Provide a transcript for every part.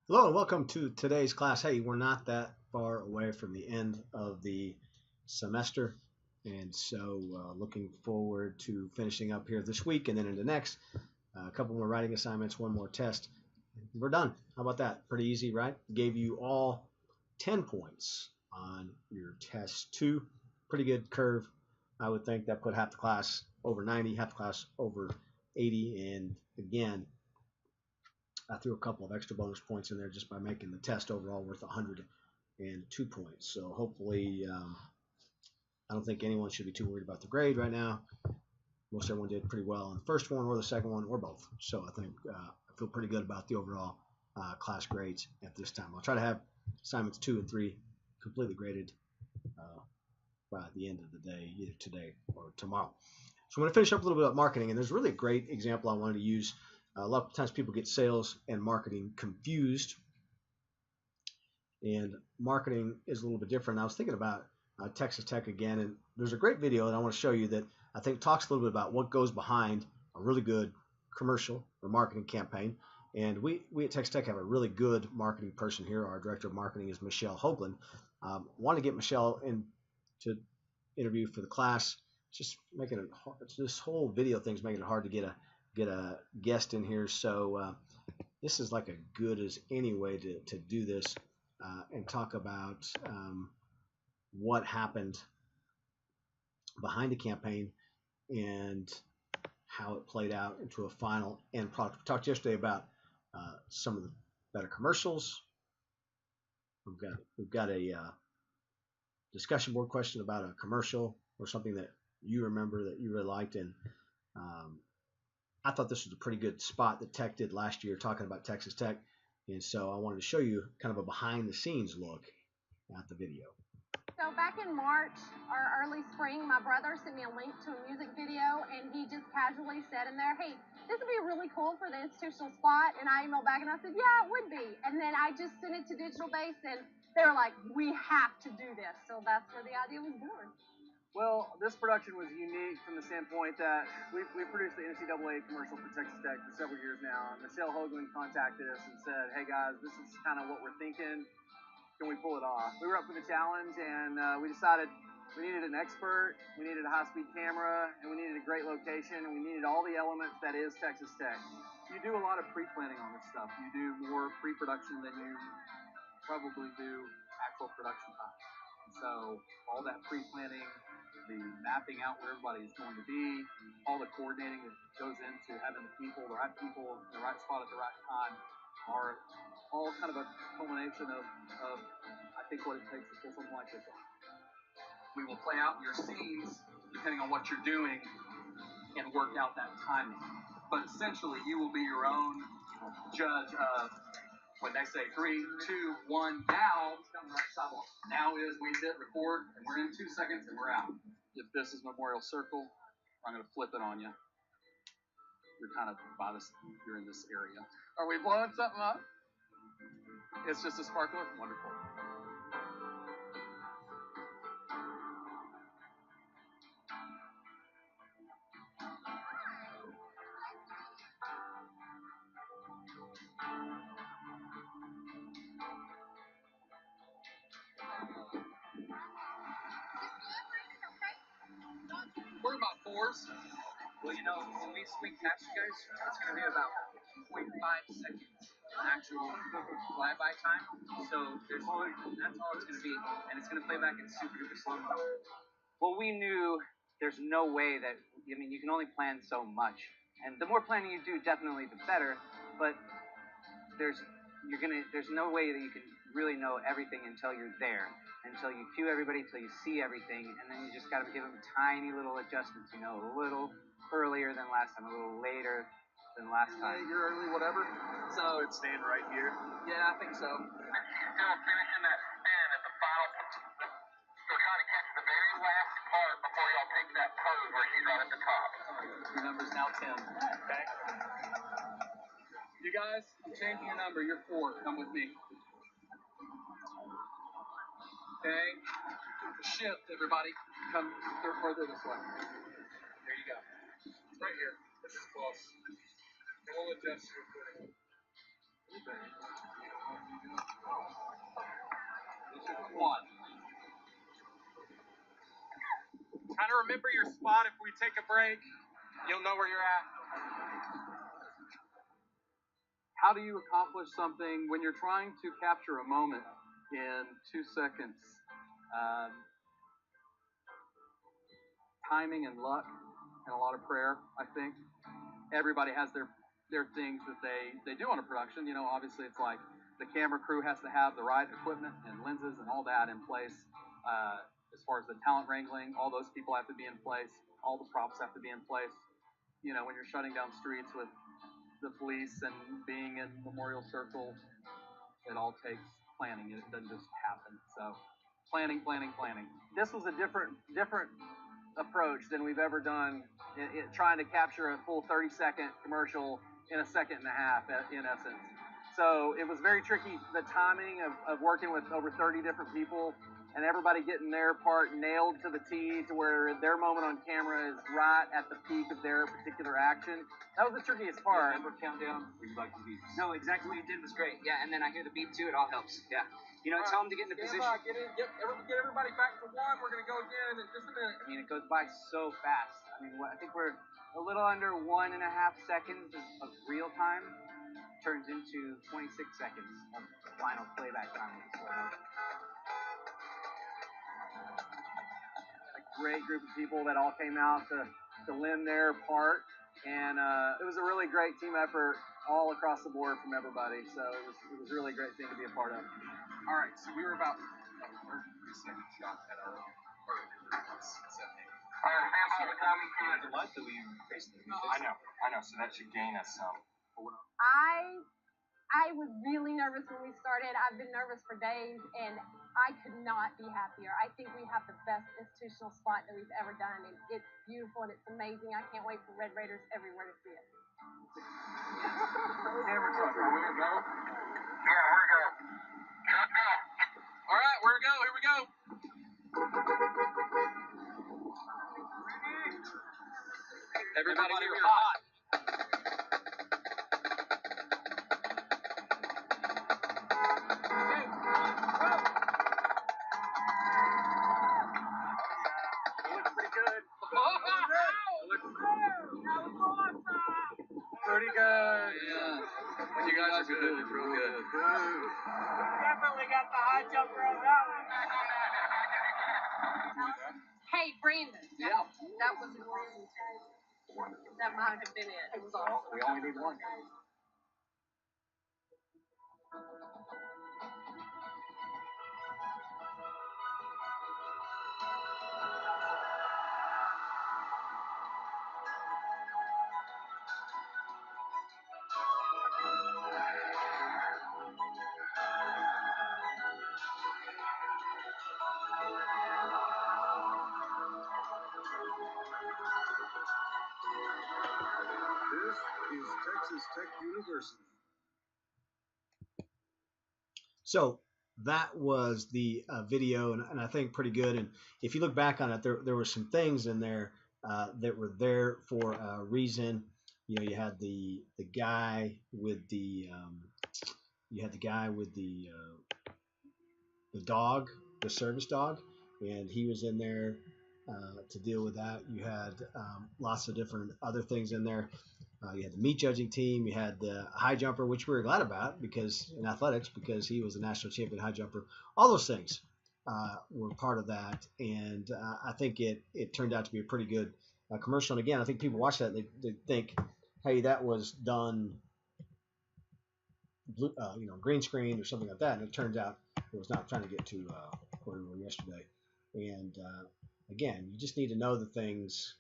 Hello and welcome to today's class. Hey, we're not that far away from the end of the semester, and so looking forward to finishing up here this week and then into next. A couple more writing assignments, one more test. We're done. How about that? Pretty easy, right? Gave you all 10 points on your test two. Pretty good curve. I would think that put half the class over 90, half the class over 80, and again, I threw a couple of extra bonus points in there just by making the test overall worth 102 points. So hopefully, I don't think anyone should be too worried about the grade right now. Most everyone did pretty well on the first one or the second one or both. So I think I feel pretty good about the overall class grades at this time. I'll try to have assignments 2 and 3 completely graded uh, by the end of the day, either today or tomorrow. So I'm going to finish up a little bit about marketing, and there's really a great example I wanted to use. A lot of times people get sales and marketing confused, and marketing is a little bit different. I was thinking about Texas Tech again, and there's a great video that I want to show you that I think talks a little bit about what goes behind a really good commercial or marketing campaign. And we at Texas Tech have a really good marketing person here. Our director of marketing is Michelle Hoagland. Want to get Michelle in to interview for the class. It's just making it hard. This whole video thing's making it hard to get a guest in here. So this is like a good as any way to do this and talk about what happened behind the campaign and how it played out into a final end product. We talked yesterday about some of the better commercials. We've got a discussion board question about a commercial or something that you remember that you really liked, and um, I thought this was a pretty good spot that Tech did last year talking about Texas Tech, and so I wanted to show you kind of a behind the scenes look at the video. So back in March or early spring, my brother sent me a link to a music video, and he just casually said in there, "Hey, this would be really cool for the institutional spot." And I emailed back and I said, "Yeah, it would be." And then I just sent it to Digital Base, and they were like, "We have to do this." So that's where the idea was born. Well, this production was unique from the standpoint that we produced the NCAA commercial for Texas Tech for several years now. And Michelle Hoagland contacted us and said, "Hey guys, this is kind of what we're thinking. Can we pull it off?" We were up for the challenge, and we decided we needed an expert, we needed a high-speed camera, and we needed a great location, and we needed all the elements that is Texas Tech. You do a lot of pre-planning on this stuff. You do more pre-production than you probably do actual production time. And so all that pre-planning, the mapping out where everybody is going to be, all the coordinating that goes into having the right people in the right spot at the right time, are all kind of a culmination of I think what it takes to pull something like this off. We will play out your scenes depending on what you're doing and work out that timing. But essentially, you will be your own judge of when they say 3, 2, 1, now. Now is we hit record, and we're in 2 seconds, and we're out. If this is Memorial Circle, I'm going to flip it on you. You're kind of by this. You're in this area. Are we blowing something up? It's just a sparkler. Wonderful. We're about 4s. Well, when we catch you guys, it's going to be about 0.5 seconds actual flyby time. So that's all it's going to be, and it's going to play back in super duper slow mo. Well, we knew there's no way that you can only plan so much, and the more planning you do, definitely the better. But there's no way that you can really know everything until you're there, until you cue everybody, until you see everything, and then you just got to give them tiny little adjustments. A little earlier than last time, a little later than last time. You're early, whatever. So it's staying right here. Yeah, I think so. Still finishing that spin at the final. Still trying to catch the very last part before y'all take that pose where she's right at the top. Your number's now 10. Okay. You guys, I'm changing your number. You're 4. Come with me. Okay. Shift, everybody. Come further this way. There you go. Right here. This is close. We'll adjust your footing. to remember your spot. If we take a break, you'll know where you're at. How do you accomplish something when you're trying to capture a moment in 2 seconds? Timing and luck and a lot of prayer, I think. Everybody has their things that they do on a production. You know, obviously it's like the camera crew has to have the right equipment and lenses and all that in place. As far as the talent wrangling, all those people have to be in place. All the props have to be in place. You know, when you're shutting down streets with the police and being in Memorial Circle, it all takes planning. It doesn't just happen. So planning. This was a different approach than we've ever done trying to capture a full 30-second commercial in a second and a half, in essence. So it was very tricky, the timing of working with over 30 different people and everybody getting their part nailed to the T to where their moment on camera is right at the peak of their particular action. That was the trickiest part. Number countdown, or you like the beats? No, exactly what you did was great. Yeah, and then I hear the beat too. It all helps. Yeah. You know, tell them to get in the position. Get everybody back to one. We're going to go again in just a minute. I mean, it goes by so fast. I mean, I think we're a little under 1.5 seconds of real time turns into 26 seconds of final playback time with the slow motion. A great group of people that all came out to lend their part, and it was a really great team effort all across the board from everybody. So it was a really great thing to be a part of. All right, so we were about a 30-second shot at our earlier. All right, thanks for coming. The light that we faced. I know. So that should gain us some. I was really nervous when we started. I've been nervous for days, and I could not be happier. I think we have the best institutional spot that we've ever done, and it's beautiful and it's amazing. I can't wait for Red Raiders everywhere to see it. Camera truck, are we gonna go? Yeah, we're good. All right, we're go. Here we go. Everybody we're hot. Pretty good. Yeah. You guys are good. Real good. Definitely got the high jumper on that one. Hey, Brandon. Yeah. That was an awesome test. That might have been it. It was awesome. We only need one. This is Texas Tech University. So that was the video, and I think pretty good. And if you look back on it, there were some things in there that were there for a reason. You know, you had the guy with the the dog, the service dog, and he was in there to deal with that. You had lots of different other things in there. You had the meat judging team. You had the high jumper, which we were glad about because in athletics, because he was a national champion high jumper. All those things were part of that, and I think it turned out to be a pretty good commercial. And again, I think people watch that and they think, hey, that was done, green screen or something like that. And it turns out it was not. Trying to get to where we were yesterday. And again, you just need to know the things.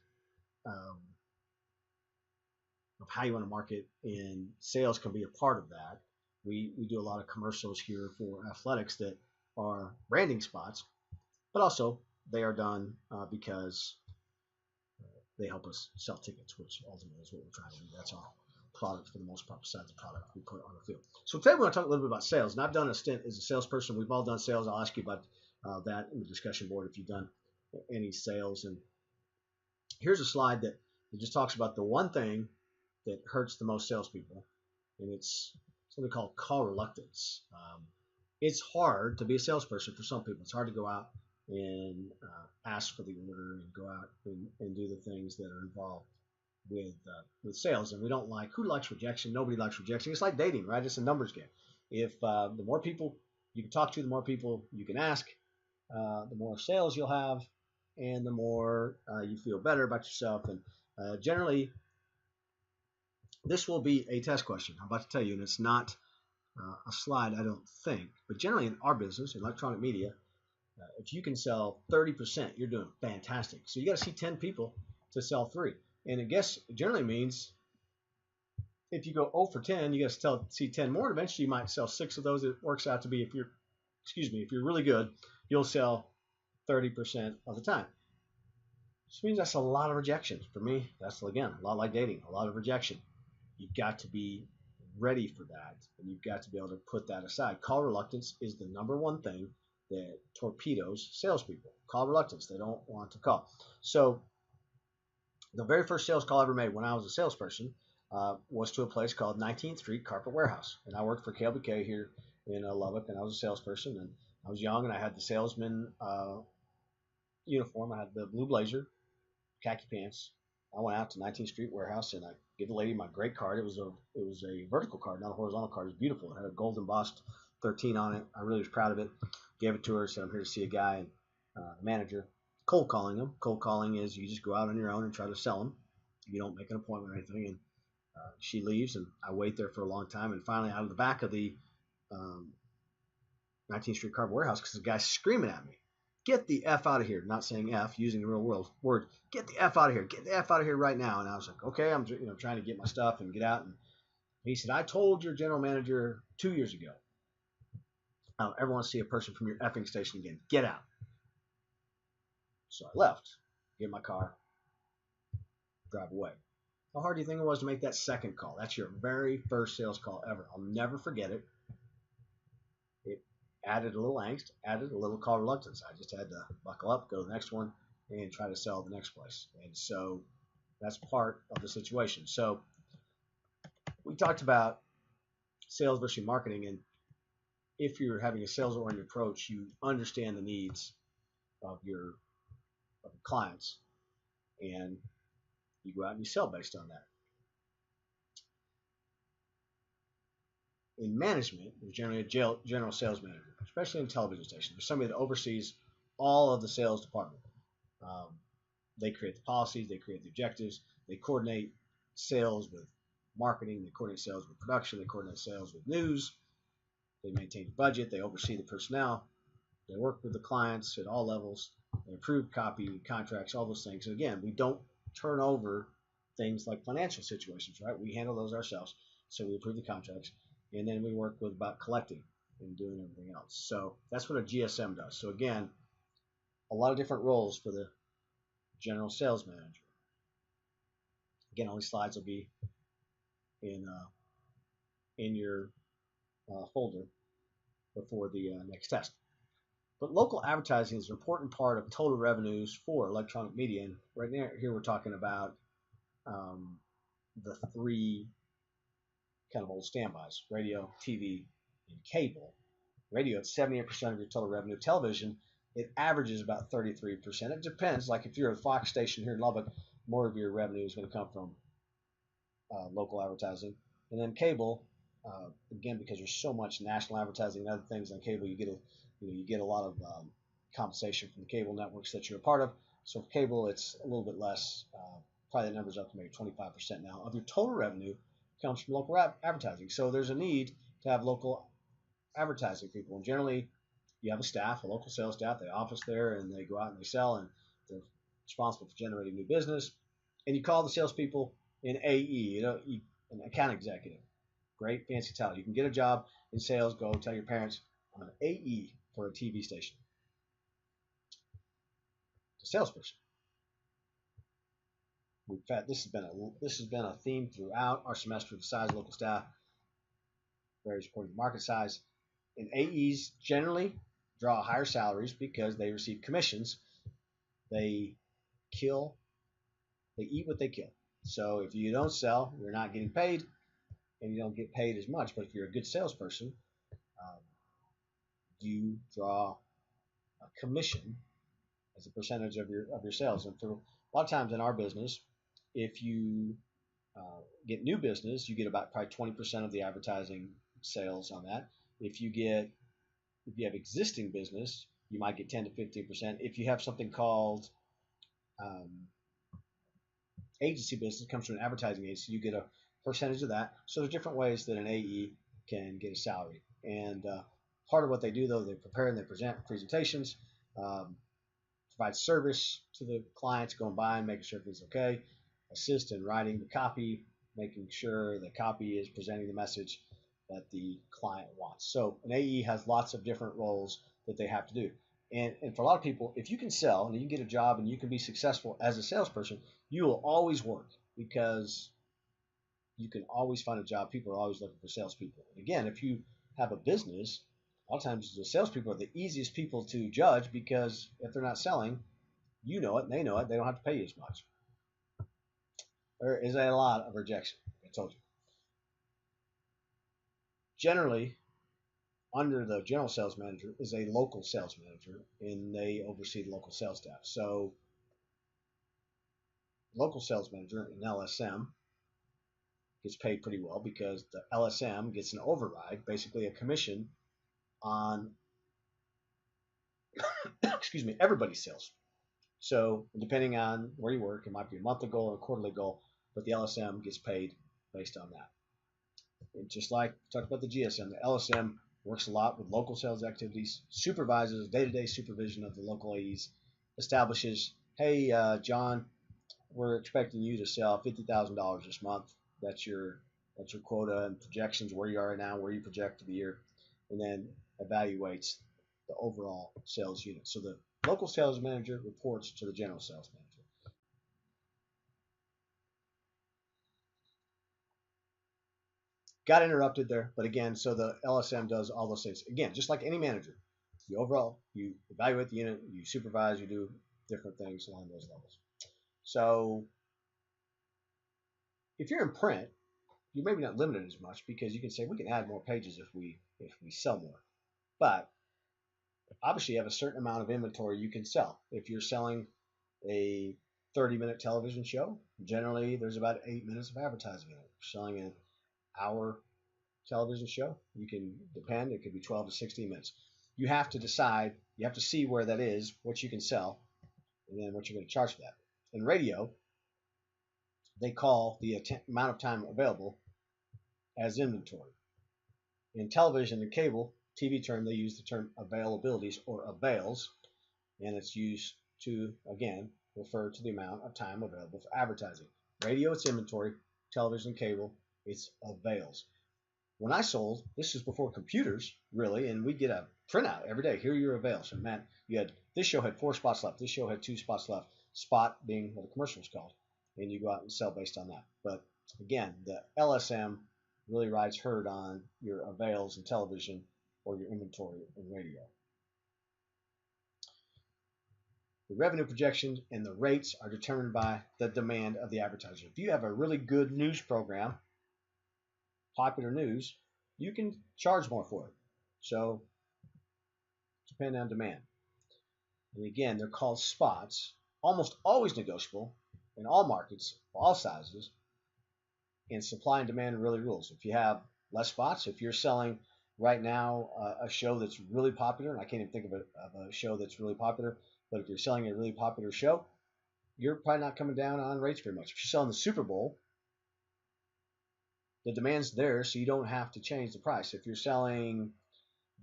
Of how you want to market, and sales can be a part of that. We do a lot of commercials here for athletics that are branding spots, but also they are done because they help us sell tickets, which ultimately is what we're trying to do. That's our product for the most part, besides the product we put on the field. So today we're going to talk a little bit about sales, and I've done a stint as a salesperson. We've all done sales. I'll ask you about that in the discussion board if you've done any sales. And here's a slide that just talks about the one thing that hurts the most salespeople, and it's something called call reluctance. It's hard to be a salesperson for some people. It's hard to go out and ask for the order and go out and do the things that are involved with sales. And we don't like, who likes rejection? Nobody likes rejection. It's like dating, right? It's a numbers game. If the more people you can talk to, the more people you can ask, the more sales you'll have, and the more you feel better about yourself. And generally, this will be a test question. I'm about to tell you, and it's not a slide, I don't think. But generally, in our business, electronic media, if you can sell 30%, you're doing fantastic. So you got to see 10 people to sell 3. And I guess it generally means if you go 0 for 10, you got to see 10 more. And eventually, you might sell 6 of those. It works out to be, if you're really good, you'll sell 30% of the time. This means that's a lot of rejection. For me, that's, again, a lot like dating, a lot of rejection. You've got to be ready for that, and you've got to be able to put that aside. Call reluctance is the number one thing that torpedoes salespeople. Call reluctance. They don't want to call. So the very first sales call I ever made when I was a salesperson was to a place called 19th Street Carpet Warehouse. And I worked for KLBK here in Lubbock, and I was a salesperson. And I was young, and I had the salesman uniform. I had the blue blazer, khaki pants. I went out to 19th Street Warehouse, and I gave the lady my great card. It was a vertical card, not a horizontal card. It was beautiful. It had a gold embossed 13 on it. I really was proud of it. Gave it to her, said I'm here to see a guy, and the manager. Cold calling him. Cold calling is you just go out on your own and try to sell him. You don't make an appointment or anything. And she leaves, and I wait there for a long time. And finally, out of the back of the 19th Street Carpet Warehouse, because the guy's screaming at me, "Get the F out of here!" Not saying F, using the real world word. "Get the F out of here! Get the F out of here right now!" And I was like, "Okay, I'm trying to get my stuff and get out." And he said, "I told your general manager 2 years ago, I don't ever want to see a person from your effing station again. Get out." So I left, get in my car, drive away. How hard do you think it was to make that second call? That's your very first sales call ever. I'll never forget it. It added a little angst, added a little call reluctance. I just had to buckle up, go to the next one, and try to sell the next place. And so that's part of the situation. So we talked about sales versus marketing, and if you're having a sales-oriented approach, you understand the needs of your clients, and you go out and you sell based on that. In management, there's generally a general sales manager, especially in television stations. There's somebody that oversees all of the sales department. They create the policies, they create the objectives, they coordinate sales with marketing, they coordinate sales with production, they coordinate sales with news, they maintain the budget, they oversee the personnel, they work with the clients at all levels, they approve copy, contracts, all those things. And again, we don't turn over things like financial situations, right? We handle those ourselves. So we approve the contracts, and then we work with about collecting and doing everything else. So that's what a GSM does. So again, a lot of different roles for the general sales manager. Again, all these slides will be in your folder before the next test. But local advertising is an important part of total revenues for electronic media. And right now, here we're talking about the 3 kind of old standbys: radio, TV, and cable. Radio, it's 78% of your total revenue. Television, it averages about 33%. It depends. Like if you're a Fox station here in Lubbock, more of your revenue is going to come from local advertising. And then cable, again, because there's so much national advertising and other things on cable, you get a lot of compensation from the cable networks that you're a part of. So for cable, it's a little bit less. Probably the number's up to maybe 25% now of your total revenue comes from local advertising. So there's a need to have local advertising people. And generally, you have a staff, a local sales staff. They office there, and they go out and they sell, and they're responsible for generating new business. And you call the salespeople an AE, an account executive. Great fancy title. You can get a job in sales. Go tell your parents, I'm an AE for a TV station. A salesperson. This has been a theme throughout our semester. The size of local staff varies according to market size. And AEs generally draw higher salaries because they receive commissions. They eat what they kill. So if you don't sell, you're not getting paid, and you don't get paid as much. But if you're a good salesperson, you draw a commission as a percentage of your sales. And for a lot of times in our business, if you get new business, you get about probably 20% of the advertising sales on that. If you have existing business, you might get 10 to 15%. If you have something called agency business, comes from an advertising agency, you get a percentage of that. So there's different ways that an AE can get a salary. And part of what they do, though, they prepare and they present presentations, provide service to the clients, going by and making sure everything's okay, assist in writing the copy, making sure the copy is presenting the message that the client wants. So an AE has lots of different roles that they have to do. And for a lot of people, if you can sell and you can get a job and you can be successful as a salesperson, you will always work because you can always find a job. People are always looking for salespeople. And again, if you have a business, a lot of times the salespeople are the easiest people to judge because if they're not selling, you know it and they know it. They don't have to pay you as much. There is a lot of rejection, I told you. Generally, under the general sales manager is a local sales manager, and they oversee the local sales staff. So, local sales manager, an LSM, gets paid pretty well because the LSM gets an override, basically a commission on excuse me, everybody's sales. So depending on where you work, it might be a monthly goal or a quarterly goal, but the LSM gets paid based on that. And just like we talked about the GSM, the LSM works a lot with local sales activities, supervises day-to-day supervision of the local AEs, establishes, hey, John, we're expecting you to sell $50,000 this month. That's your quota and projections, where you are right now, where you project for the year, and then evaluates the overall sales unit. So the local sales manager reports to the general sales manager. Got interrupted there, but again, so the LSM does all those things. Again, just like any manager, you evaluate the unit, you supervise, you do different things along those levels. So if you're in print, you're maybe not limited as much because you can say we can add more pages if we sell more. But obviously you have a certain amount of inventory you can sell. If you're selling a 30-minute television show, generally there's about 8 minutes of advertising in it. If you're selling an hour television show, you can depend, it could be 12 to 16 minutes. You have to decide, you have to see where that is, what you can sell, and then what you're going to charge for that. In radio, they call the amount of time available as inventory. In television and cable, TV term, they use the term availabilities or avails, and it's used to, again, refer to the amount of time available for advertising. Radio, it's inventory. Television and cable, it's avails. When I sold, this was before computers, really, and we get a printout every day. Here are your avails. And man, this show had 4 spots left. This show had 2 spots left. Spot being what a commercial is called. And you go out and sell based on that. But again, the LSM really rides herd on your avails in television or your inventory in radio. The revenue projections and the rates are determined by the demand of the advertiser. If you have a really good news program, popular news, you can charge more for it. So, depending on demand. And again, they're called spots, almost always negotiable in all markets, all sizes, and supply and demand really rules. If you have less spots, if you're selling right now a show that's really popular, and I can't even think of a show that's really popular, but if you're selling a really popular show, you're probably not coming down on rates very much. If you're selling the Super Bowl, the demand's there, so you don't have to change the price. If you're selling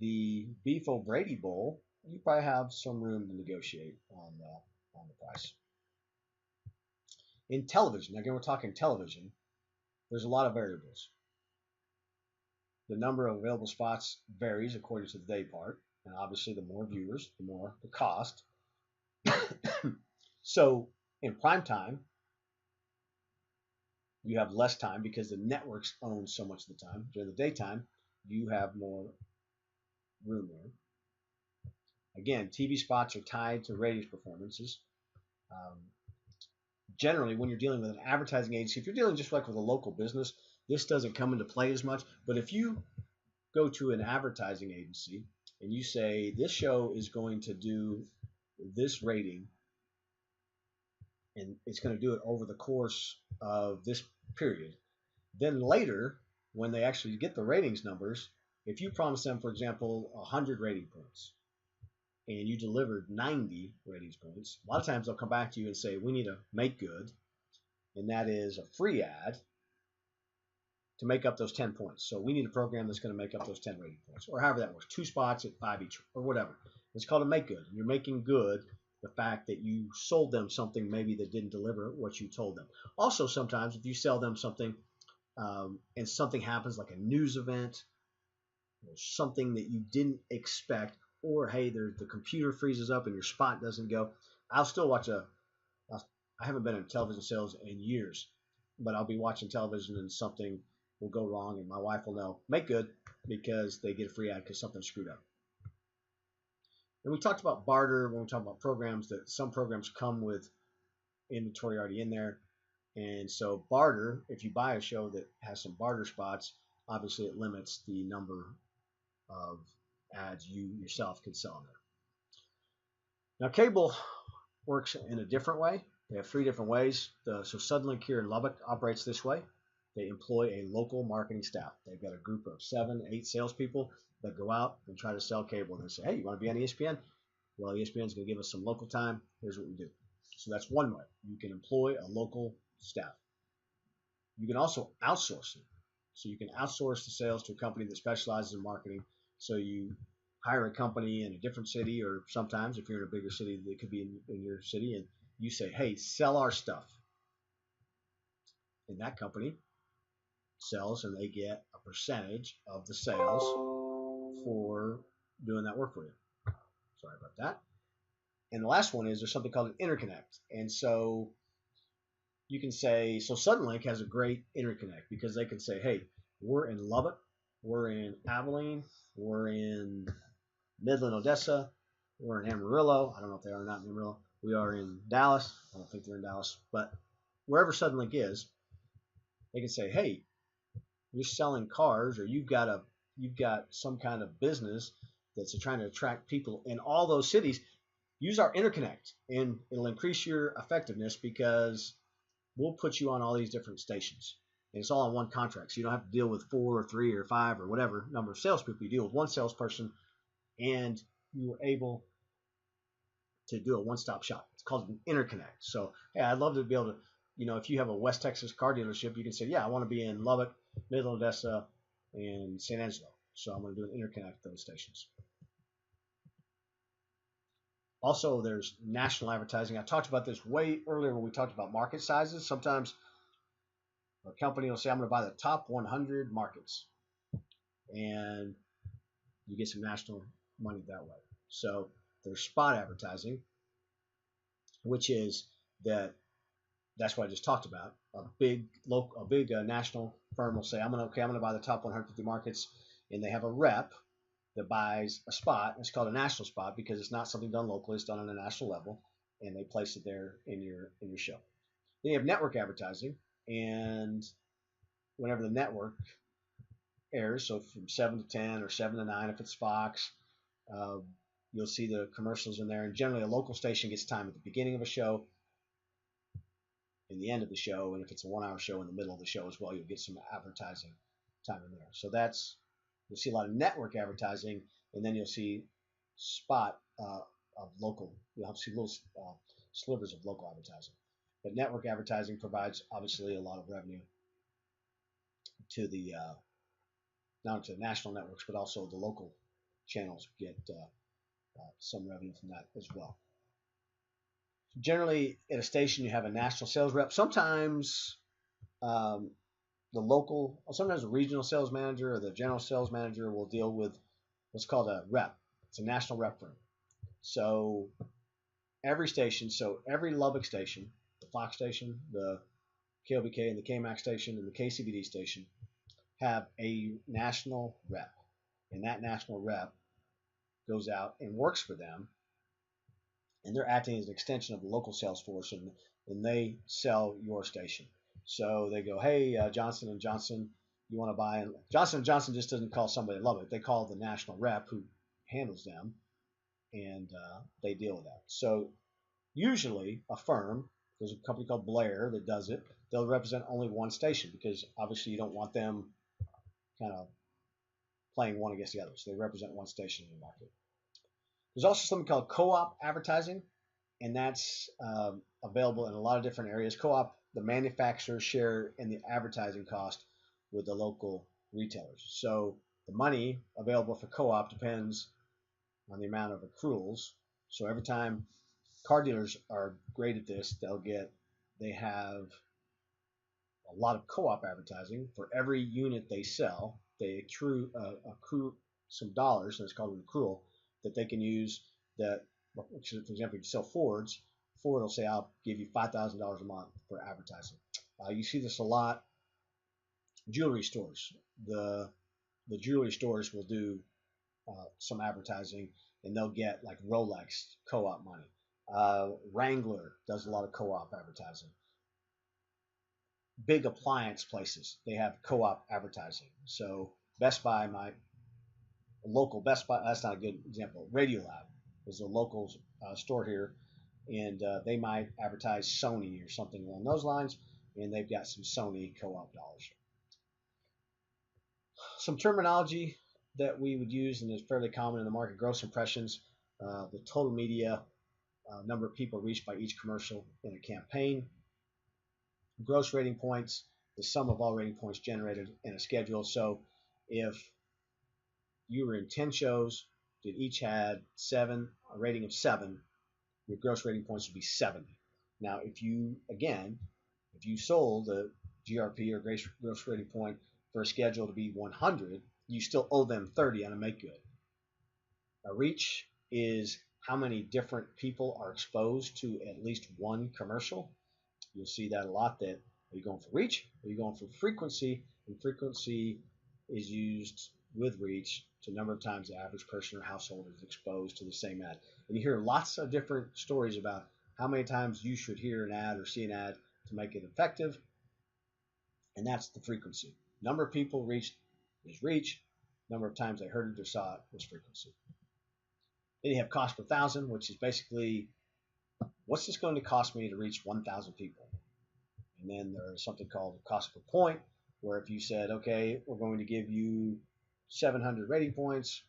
the Beef O'Brady Bowl, you probably have some room to negotiate on the price. In television, again, we're talking television, there's a lot of variables. The number of available spots varies according to the day part, and obviously the more viewers, the more the cost. So in prime time, you have less time because the networks own so much of the time. During the daytime, you have more room there. Again, TV spots are tied to ratings performances. Generally, when you're dealing with an advertising agency, if you're dealing just like with a local business, this doesn't come into play as much. But if you go to an advertising agency and you say, this show is going to do this rating, and it's going to do it over the course of this period. Then later, when they actually get the ratings numbers, if you promise them, for example, 100 rating points, and you delivered 90 ratings points, a lot of times they'll come back to you and say, we need a make good, and that is a free ad to make up those 10 points. So we need a program that's going to make up those 10 rating points, or however that works, 2 spots at 5 each, or whatever. It's called a make good. You're making good the fact that you sold them something maybe that didn't deliver what you told them. Also, sometimes if you sell them something and something happens like a news event or something that you didn't expect, or hey, the computer freezes up and your spot doesn't go, I'll still watch I haven't been in television sales in years, but I'll be watching television and something will go wrong and my wife will know, make good, because they get a free ad because something screwed up. And we talked about barter when we talk about programs, that some programs come with inventory already in there. And so barter, if you buy a show that has some barter spots, obviously it limits the number of ads you yourself can sell in there. Now cable works in a different way. They have 3 different ways. So Suddenlink here in Lubbock operates this way. They employ a local marketing staff. They've got a group of 7, 8 salespeople that go out and try to sell cable. And they say, hey, you want to be on ESPN? Well, ESPN is going to give us some local time. Here's what we do. So that's one way. You can employ a local staff. You can also outsource it. So you can outsource the sales to a company that specializes in marketing. So you hire a company in a different city, or sometimes if you're in a bigger city, it could be in your city, and you say, hey, sell our stuff. And that company sells, and they get a percentage of the sales for doing that work for you. Sorry about that. And the last one is there's something called an interconnect. And so you can say, so Suddenlink has a great interconnect because they can say, hey, we're in Lubbock, we're in Abilene, we're in Midland, Odessa, we're in Amarillo. I don't know if they are or not in Amarillo. We are in Dallas. I don't think they're in Dallas. But wherever Suddenlink is, they can say, hey, you're selling cars, or you've got some kind of business that's trying to attract people in all those cities. Use our interconnect, and it'll increase your effectiveness because we'll put you on all these different stations. And it's all on one contract, so you don't have to deal with 4 or 3 or 5 or whatever number of salespeople. You deal with one salesperson, and you are able to do a one-stop shop. It's called an interconnect. So, hey, I'd love to be able to, if you have a West Texas car dealership, you can say, yeah, I want to be in Lubbock, Midland, Odessa, and San Angelo. So I'm going to do an interconnect of those stations. Also, there's national advertising. I talked about this way earlier when we talked about market sizes. Sometimes a company will say, I'm going to buy the top 100 markets. And you get some national money that way. So there's spot advertising, which is that's what I just talked about. A big national firm will say, I'm going to buy the top 150 markets, and they have a rep that buys a spot. It's called a national spot because it's not something done locally; it's done on a national level, and they place it there in your show. Then you have network advertising, and whenever the network airs, so from 7 to 10 or 7 to 9 if it's Fox, you'll see the commercials in there. And generally, a local station gets time at the beginning of a show, in the end of the show, and if it's a 1-hour show, in the middle of the show as well, you'll get some advertising time in there. So you'll see a lot of network advertising, and then you'll see spot of local. You'll see little slivers of local advertising. But network advertising provides obviously a lot of revenue to the not only to the national networks, but also the local channels get some revenue from that as well. Generally, at a station, you have a national sales rep. Sometimes sometimes the regional sales manager or the general sales manager will deal with what's called a rep. It's a national rep firm. So every Lubbock station, the Fox station, the KLBK and the KMAX station and the KCBD station have a national rep. And that national rep goes out and works for them. And they're acting as an extension of the local sales force, and they sell your station. So they go, hey, Johnson & Johnson, you want to buy? And Johnson & Johnson just doesn't call somebody in Lubbock. They call the national rep who handles them, and they deal with that. So usually a firm, there's a company called Blair that does it. They'll represent only one station because obviously you don't want them kind of playing one against the other. So they represent one station in the market. There's also something called co-op advertising, and that's available in a lot of different areas. Co-op, the manufacturers share in the advertising cost with the local retailers. So the money available for co-op depends on the amount of accruals. So every time car dealers are great at this, they have a lot of co-op advertising. For every unit they sell, they accrue some dollars, and it's called an accrual, that they can use. That, for example, you sell Fords. Ford will say, "I'll give you $5,000 a month for advertising." You see this a lot. Jewelry stores. The jewelry stores will do some advertising, and they'll get like Rolex co-op money. Wrangler does a lot of co-op advertising. Big appliance places, they have co-op advertising. So Best Buy, my local Best Buy, that's not a good example. Radiolab is a local store here, and they might advertise Sony or something along those lines, and they've got some Sony co-op dollars. Some terminology that we would use and is fairly common in the market: gross impressions, the total media number of people reached by each commercial in a campaign. Gross rating points, the sum of all rating points generated in a schedule. So if you were in 10 shows that each had a rating of 7, your gross rating points would be 70. Now, if you sold a GRP or gross rating point for a schedule to be 100, you still owe them 30 on a make good. A reach is how many different people are exposed to at least one commercial. You'll see that a lot. That are you going for reach? Are you going for frequency? And frequency is used with reach to number of times the average person or household is exposed to the same ad. And you hear lots of different stories about how many times you should hear an ad or see an ad to make it effective. And that's the frequency. Number of people reached is reach. Number of times they heard it or saw it was frequency. Then you have cost per thousand, which is basically, what's this going to cost me to reach 1,000 people? And then there's something called cost per point, where if you said, okay, we're going to give you 700 rating points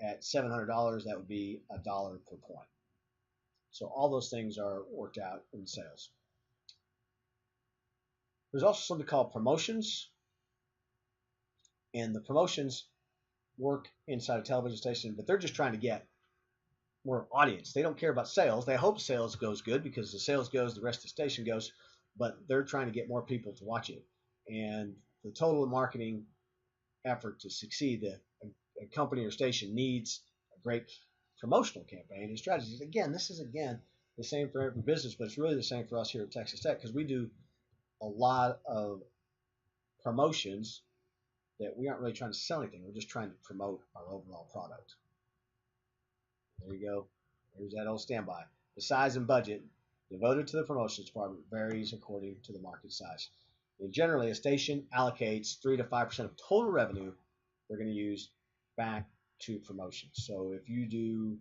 at $700, that would be $1 per point. So all those things are worked out in sales. There's also something called promotions, and the promotions work inside a television station, but they're just trying to get more audience. They don't care about sales. They hope sales goes good, because the sales goes, the rest of the station goes, but they're trying to get more people to watch it. And the total marketing effort to succeed, a company or station needs a great promotional campaign and strategies. Again, this is the same for every business, but it's really the same for us here at Texas Tech, because we do a lot of promotions that we aren't really trying to sell anything. We're just trying to promote our overall product. There you go. There's that old standby. The size and budget devoted to the promotions department varies according to the market size. And generally, a station allocates 3 to 5% of total revenue they're going to use back to promotions. So if you do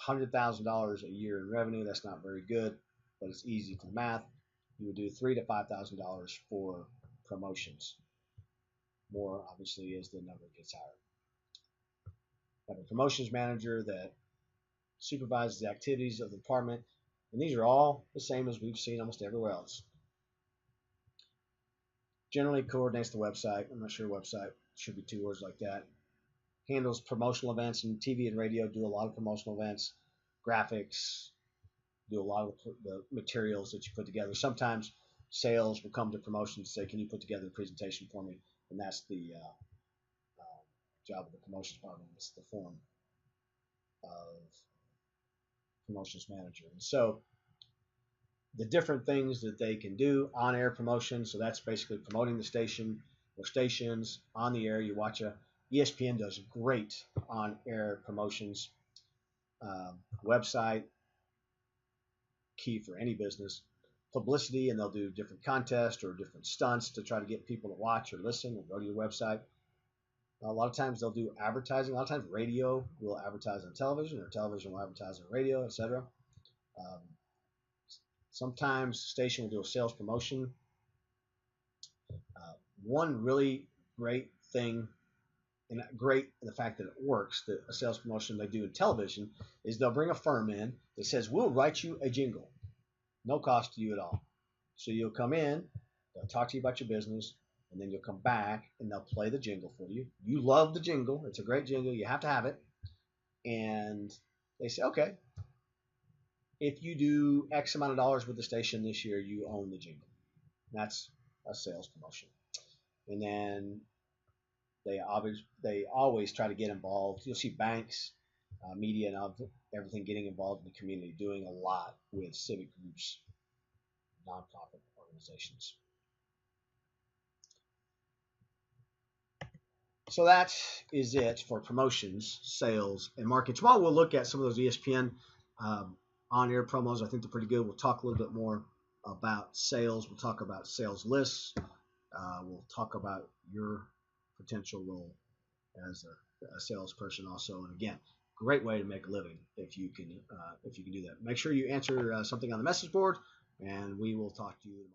$100,000 a year in revenue, that's not very good, but it's easy to math. You would do $3,000 to $5,000 for promotions. More, obviously, as the number gets higher. Have a promotions manager that supervises the activities of the department, and these are all the same as we've seen almost everywhere else. Generally coordinates the website. I'm not sure website should be 2 words like that. Handles promotional events, and TV and radio do a lot of promotional events. Graphics do a lot of the materials that you put together. Sometimes sales will come to promotions and say, can you put together a presentation for me? And that's the job of the promotions department. It's the form of promotions manager. And so the different things that they can do: on-air promotion, so that's basically promoting the station or stations on the air. You watch ESPN does great on-air promotions. Website, key for any business. Publicity, and they'll do different contests or different stunts to try to get people to watch or listen or go to your website. A lot of times they'll do advertising. A lot of times radio will advertise on television, or television will advertise on radio, etc. Um, sometimes the station will do a sales promotion. One really great thing, and great in the fact that it works, that a sales promotion they do in television, is they'll bring a firm in that says, we'll write you a jingle. No cost to you at all. So you'll come in, they'll talk to you about your business, and then you'll come back and they'll play the jingle for you. You love the jingle. It's a great jingle. You have to have it. And they say, okay, if you do X amount of dollars with the station this year, you own the jingle. That's a sales promotion. And then they always try to get involved. You'll see banks, media, and everything getting involved in the community, doing a lot with civic groups, nonprofit organizations. So that is it for promotions, sales, and marketing. Tomorrow we'll look at some of those ESPN on-air promos. I think they're pretty good. We'll talk a little bit more about sales. We'll talk about sales lists. We'll talk about your potential role as a salesperson also. And again, great way to make a living if you can do that. Make sure you answer something on the message board, and we will talk to you tomorrow.